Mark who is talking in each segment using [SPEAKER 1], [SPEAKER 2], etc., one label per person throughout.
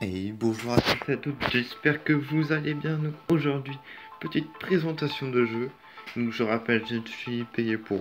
[SPEAKER 1] Et bonjour à tous et à toutes, j'espère que vous allez bien. Donc, aujourd'hui, petite présentation de jeu. Donc je rappelle, je suis payé pour...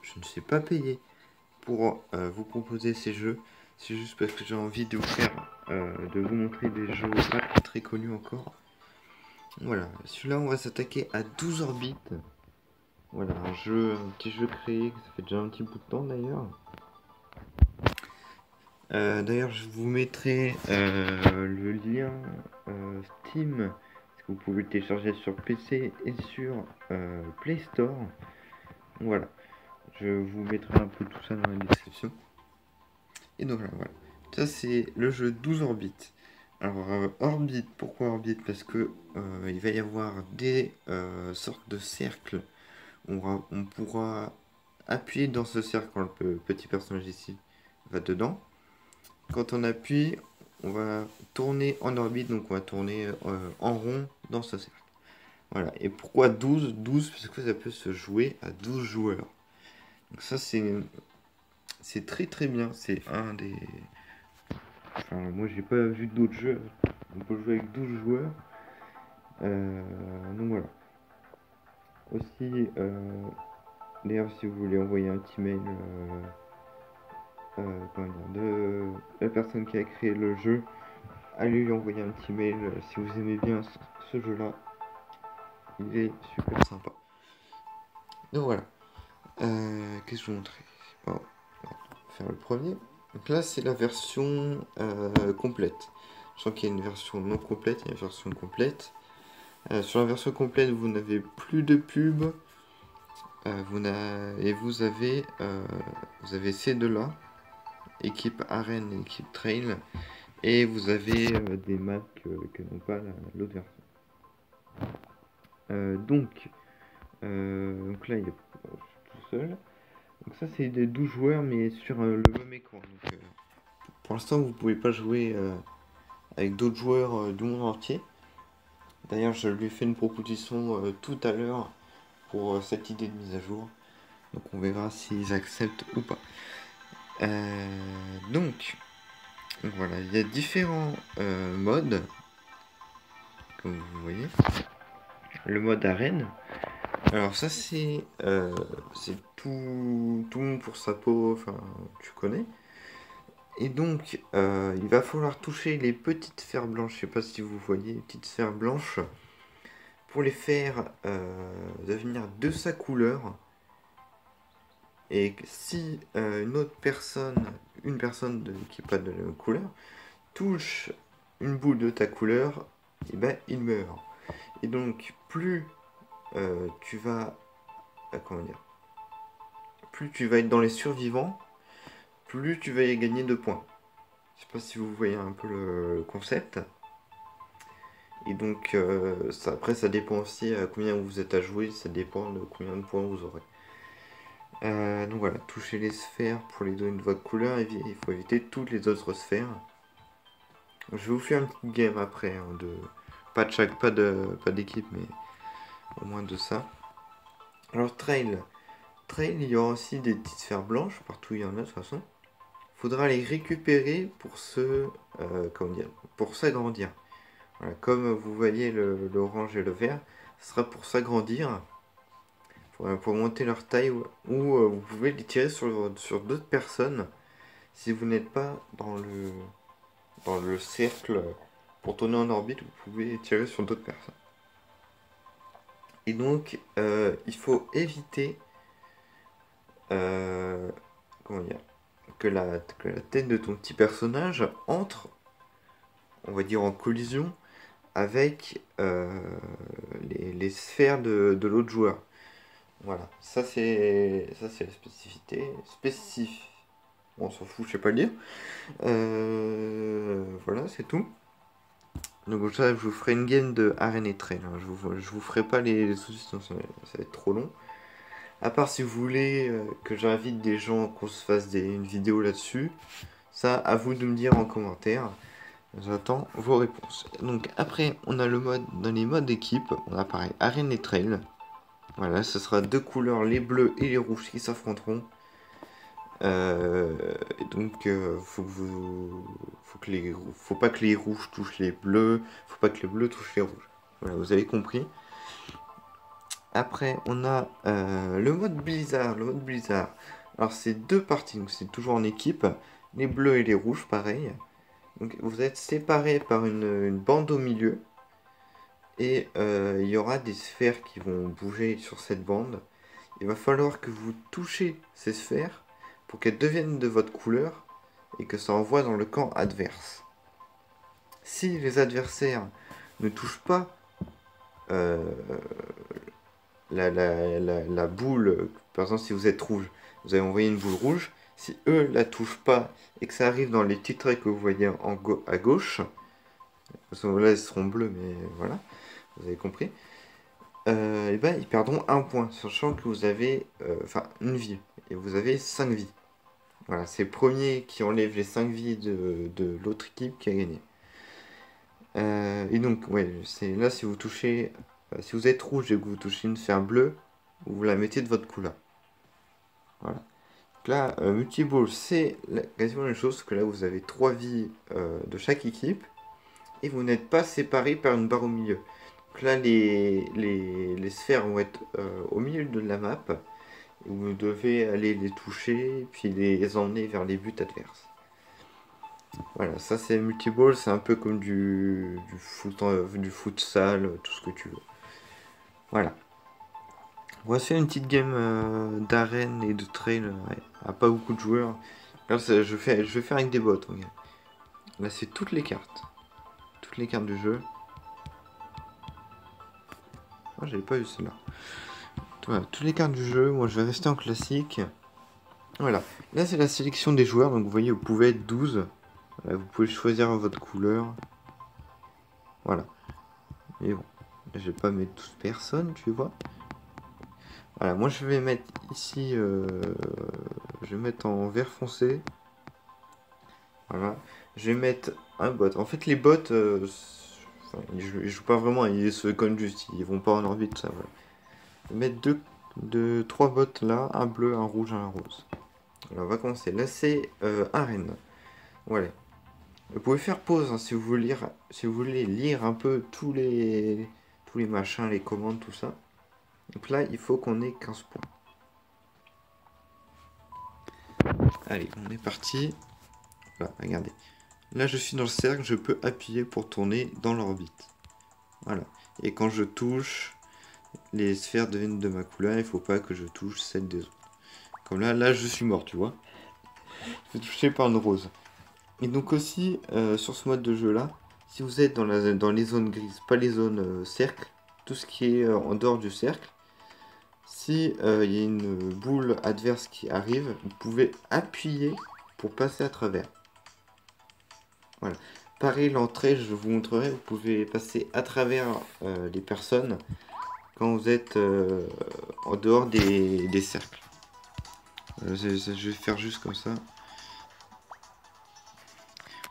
[SPEAKER 1] je ne suis pas payé pour vous proposer ces jeux. C'est juste parce que j'ai envie de vous faire, de vous montrer des jeux pas très connus encore. Voilà, celui-là on va s'attaquer à 12 orbites. Voilà, un petit jeu créé, ça fait déjà un petit bout de temps d'ailleurs. D'ailleurs, je vous mettrai le lien Steam, que vous pouvez le télécharger sur PC et sur Play Store. Voilà, je vous mettrai un peu tout ça dans la description. Et donc voilà. Ça, c'est le jeu 12 orbites. Alors, orbite, pourquoi orbite? Parce que il va y avoir des sortes de cercles. On pourra appuyer dans ce cercle quand le petit personnage ici va dedans. Quand on appuie, on va tourner en orbite, donc on va tourner en rond dans ce cercle. Voilà. Et pourquoi 12? 12 parce que ça peut se jouer à 12 joueurs. Donc ça c'est très très bien. C'est un des... Enfin, moi j'ai pas vu d'autres jeux. On peut jouer avec 12 joueurs. Donc voilà. Aussi, d'ailleurs si vous voulez envoyer un petit mail de la personne qui a créé le jeu, allez lui envoyer un petit mail si vous aimez bien ce jeu-là. Il est super sympa. Donc voilà. Qu'est-ce que je vous montrer? Bon, on va faire le premier. Donc là, c'est la version complète. Je sens qu'il y a une version non complète et une version complète. Sur la version complète, vous n'avez plus de pub. Et vous avez ces deux-là, équipe arène et équipe trail. Et vous avez des maps que n'ont pas l'autre version. Donc là, il est tout seul. Donc ça, c'est des 12 joueurs, mais sur le même écran. Donc, pour l'instant, vous pouvez pas jouer avec d'autres joueurs du monde entier. D'ailleurs, je lui ai fait une proposition tout à l'heure pour cette idée de mise à jour. Donc on verra s'ils acceptent ou pas. Donc voilà, il y a différents modes, comme vous voyez. Le mode arène. Alors ça c'est tout le monde pour sa peau, enfin tu connais. Et donc il va falloir toucher les petites sphères blanches, je sais pas si vous voyez les petites sphères blanches, pour les faire devenir de sa couleur. Et si une personne qui n'est pas de la même couleur, touche une boule de ta couleur, et ben il meurt. Et donc tu vas comment dire, plus tu vas être dans les survivants, plus tu vas y gagner de points. Je sais pas si vous voyez un peu le concept. Et donc après ça dépend aussi à combien vous êtes à jouer, ça dépend de combien de points vous aurez. Donc voilà, toucher les sphères pour les donner une voie de couleur, il faut éviter toutes les autres sphères. Je vais vous faire une petite game après, hein, pas d'équipe, mais au moins de ça. Alors trail, il y aura aussi des petites sphères blanches, partout il y en a de toute façon. Il faudra les récupérer pour pour s'agrandir. Voilà, comme vous voyez l'orange et le vert, ce sera pour s'agrandir, pour monter leur taille, ou vous pouvez les tirer sur d'autres personnes si vous n'êtes pas dans le cercle. Pour tourner en orbite, vous pouvez tirer sur d'autres personnes. Et donc, il faut éviter comment dire, que la tête de ton petit personnage entre, on va dire, en collision avec les sphères de l'autre joueur. Voilà, ça c'est la spécificité. Bon, on s'en fout, je sais pas le dire. Voilà, c'est tout. Donc ça, je vous ferai une game de arène et trail. Hein. Je vous ferai pas les soucis, sinon ça va être trop long. À part si vous voulez que j'invite des gens, qu'on se fasse une vidéo là-dessus. Ça, à vous de me dire en commentaire. J'attends vos réponses. Donc après, on a dans les modes équipe, on a pareil, arène et trail. Voilà, ce sera deux couleurs, les bleus et les rouges qui s'affronteront. Et donc, faut pas que les rouges touchent les bleus, faut pas que les bleus touchent les rouges. Voilà, vous avez compris. Après, on a le mode Blizzard. Le mode Blizzard. Alors, c'est deux parties, donc c'est toujours en équipe. Les bleus et les rouges, pareil. Donc, vous êtes séparés par une bande au milieu. Et il y aura des sphères qui vont bouger sur cette bande. Il va falloir que vous touchiez ces sphères pour qu'elles deviennent de votre couleur et que ça envoie dans le camp adverse. Si les adversaires ne touchent pas euh, la boule, par exemple si vous êtes rouge, vous avez envoyé une boule rouge, si eux la touchent pas et que ça arrive dans les petits traits que vous voyez à gauche, parce que là ils seront bleus mais voilà, vous avez compris, et ben ils perdront un point, sachant que vous avez une vie, et vous avez 5 vies. Voilà, c'est le premier qui enlève les 5 vies de l'autre équipe qui a gagné. Et donc, ouais, c'est là si vous touchez, si vous êtes rouge et que vous touchez une sphère bleue, vous la mettez de votre couleur. Voilà. Donc là, multiball, c'est quasiment la même chose, que là vous avez 3 vies de chaque équipe et vous n'êtes pas séparés par une barre au milieu. Donc là, les sphères vont être au milieu de la map et vous devez aller les toucher puis les emmener vers les buts adverses. Voilà, ça c'est multiball, c'est un peu comme du futsal, tout ce que tu veux. Voilà. Voici une petite game d'arène et de trail, ouais, à pas beaucoup de joueurs. Là, je vais faire avec des bots, regarde. Là, c'est toutes les cartes. Toutes les cartes du jeu. Ah, j'avais pas vu celle-là. Voilà, toutes les cartes du jeu. Moi, je vais rester en classique. Voilà. Là, c'est la sélection des joueurs. Donc, vous voyez, vous pouvez être 12. Voilà, vous pouvez choisir votre couleur. Voilà. Et bon, je vais pas mettre 12 personnes, tu vois. Voilà, moi, je vais mettre ici... je vais mettre en vert foncé. Voilà. Je vais mettre un bot. En fait, les bots, ils jouent pas vraiment, ils se connent juste, ils vont pas en orbite, ça. Voilà. Je vais mettre trois bots là, un bleu, un rouge, un rose. Alors, on va commencer. Là, c'est arène. Voilà. Vous pouvez faire pause hein, si vous voulez lire un peu tous les machins, les commandes, tout ça. Donc là, il faut qu'on ait 15 points. Allez, on est parti. Voilà, regardez. Là, je suis dans le cercle, je peux appuyer pour tourner dans l'orbite. Voilà. Et quand je touche, les sphères deviennent de ma couleur. Il faut pas que je touche celle des autres. Comme là, je suis mort, tu vois. Je suis touché par une rose. Et donc aussi, sur ce mode de jeu-là, si vous êtes dans les zones grises, pas les zones cercle, tout ce qui est en dehors du cercle, si il y a une boule adverse qui arrive, vous pouvez appuyer pour passer à travers. Voilà. Pareil, l'entrée, je vous montrerai, vous pouvez passer à travers les personnes quand vous êtes en dehors des cercles. Je vais faire juste comme ça.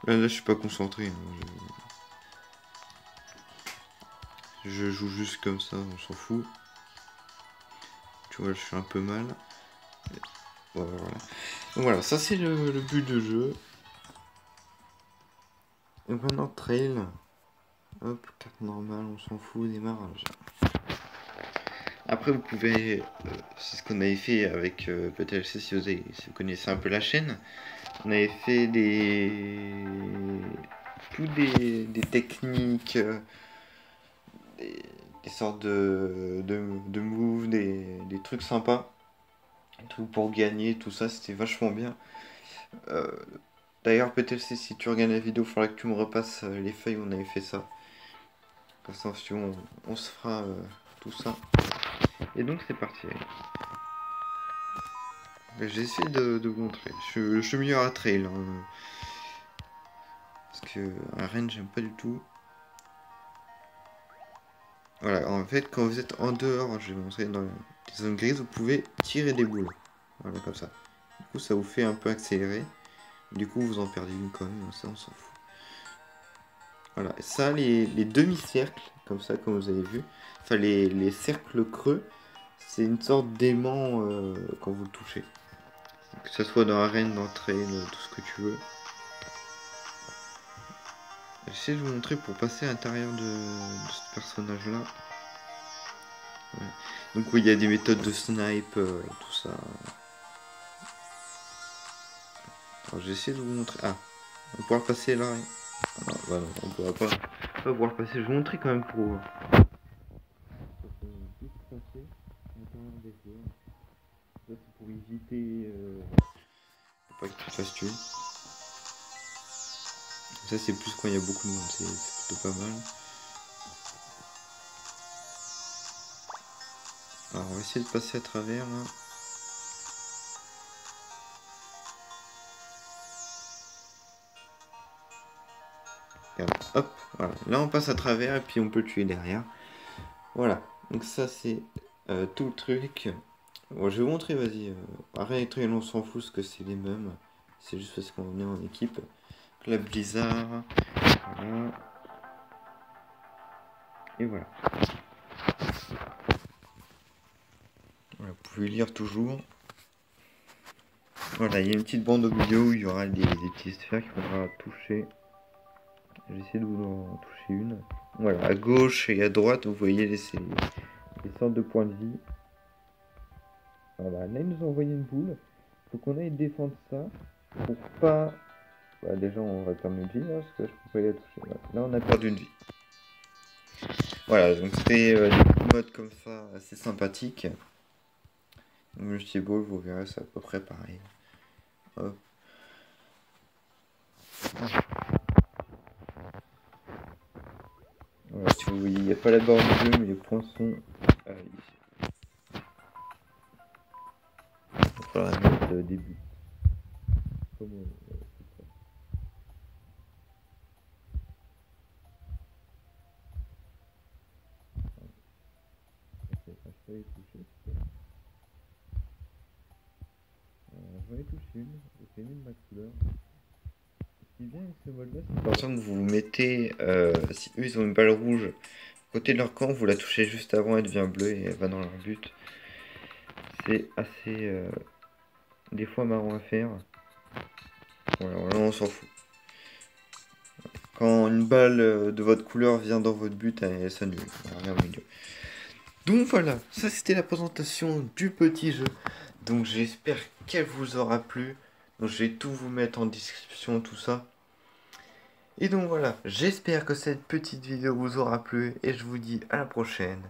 [SPEAKER 1] Là, je suis pas concentré. Je joue juste comme ça, on s'en fout. Tu vois, je suis un peu mal. Voilà. Donc voilà, ça c'est le but de jeu. Et maintenant, trail. Hop, carte normale, on s'en fout, démarrage. Après, vous pouvez... c'est ce qu'on avait fait avec PTLC, si vous connaissez un peu la chaîne. On avait fait des techniques, des sortes de moves, des trucs sympas. Des trucs pour gagner, tout ça, c'était vachement bien. D'ailleurs, PTLC, si tu regardes la vidéo, il faudra que tu me repasses les feuilles où on avait fait ça. Attention, on se fera tout ça. Et donc c'est parti. J'ai essayé de vous montrer. Je suis meilleur à trail. Hein. Parce que à Rennes, j'aime pas du tout. Voilà, en fait, quand vous êtes en dehors, je vais vous montrer dans les zones grises, vous pouvez tirer des boules. Voilà, comme ça. Du coup, ça vous fait un peu accélérer. Du coup, vous en perdez une quand même, ça, on s'en fout. Voilà, et ça, les demi-cercles, comme ça, comme vous avez vu, enfin, les cercles creux, c'est une sorte d'aimant quand vous le touchez. Que ce soit dans arène, dans trail, tout ce que tu veux. J'essaie de vous montrer pour passer à l'intérieur de ce personnage là. Ouais. Donc oui, il y a des méthodes de snipe, tout ça. Alors j'essaie de vous montrer. Ah, on pourra le passer là. Ah, bah non, on pourra pas pouvoir le passer. Je vais vous montrer quand même pour juste passer à l'intérieur des joueurs. Ça c'est pour éviter faut pas que tu te fasses tuer. Ça c'est plus quand il y a beaucoup de monde, c'est plutôt pas mal. Alors on va essayer de passer à travers là. Regarde, hop, voilà. Là on passe à travers et puis on peut le tuer derrière. Voilà, donc ça c'est tout le truc. Bon, je vais vous montrer, vas-y. Arrête, on s'en fout parce que c'est les mêmes. C'est juste parce qu'on est en équipe. La Blizzard. Voilà. Et voilà. Voilà, vous pouvez lire toujours. Voilà, il y a une petite bande vidéo où il y aura des petites sphères qu'il faudra toucher. J'essaie de vous en toucher une. Voilà, à gauche et à droite, vous voyez les sortes de points de vie. Voilà, là ils nous ont envoyé une boule. Faut qu'on aille défendre ça pour pas. Bah, déjà on va perdre une vie là, parce que je peux pas y la toucher. Voilà. Là on a perdu une vie. Voilà, donc c'était des petits modes comme ça assez sympathiques. Multi-ball, vous verrez, c'est à peu près pareil. Hop. Voilà, si vous voyez, il n'y a pas la barre de jeu, mais les points sont ici. Il va falloir mettre début. Comme je vais les toucher. Je vais les toucher une, je fais une de ma couleur. Ce qui est bien avec ce mode là, c'est par exemple que vous vous mettez, si eux ils ont une balle rouge côté de leur camp, vous la touchez juste avant, elle devient bleue et elle va dans leur but. C'est assez des fois marrant à faire. Voilà, là on s'en fout. Quand une balle de votre couleur vient dans votre but, elle s'annule. Rien au milieu. Donc voilà, ça c'était la présentation du petit jeu. Donc j'espère qu'elle vous aura plu. Donc je vais tout vous mettre en description, tout ça. Et donc voilà, j'espère que cette petite vidéo vous aura plu. Et je vous dis à la prochaine.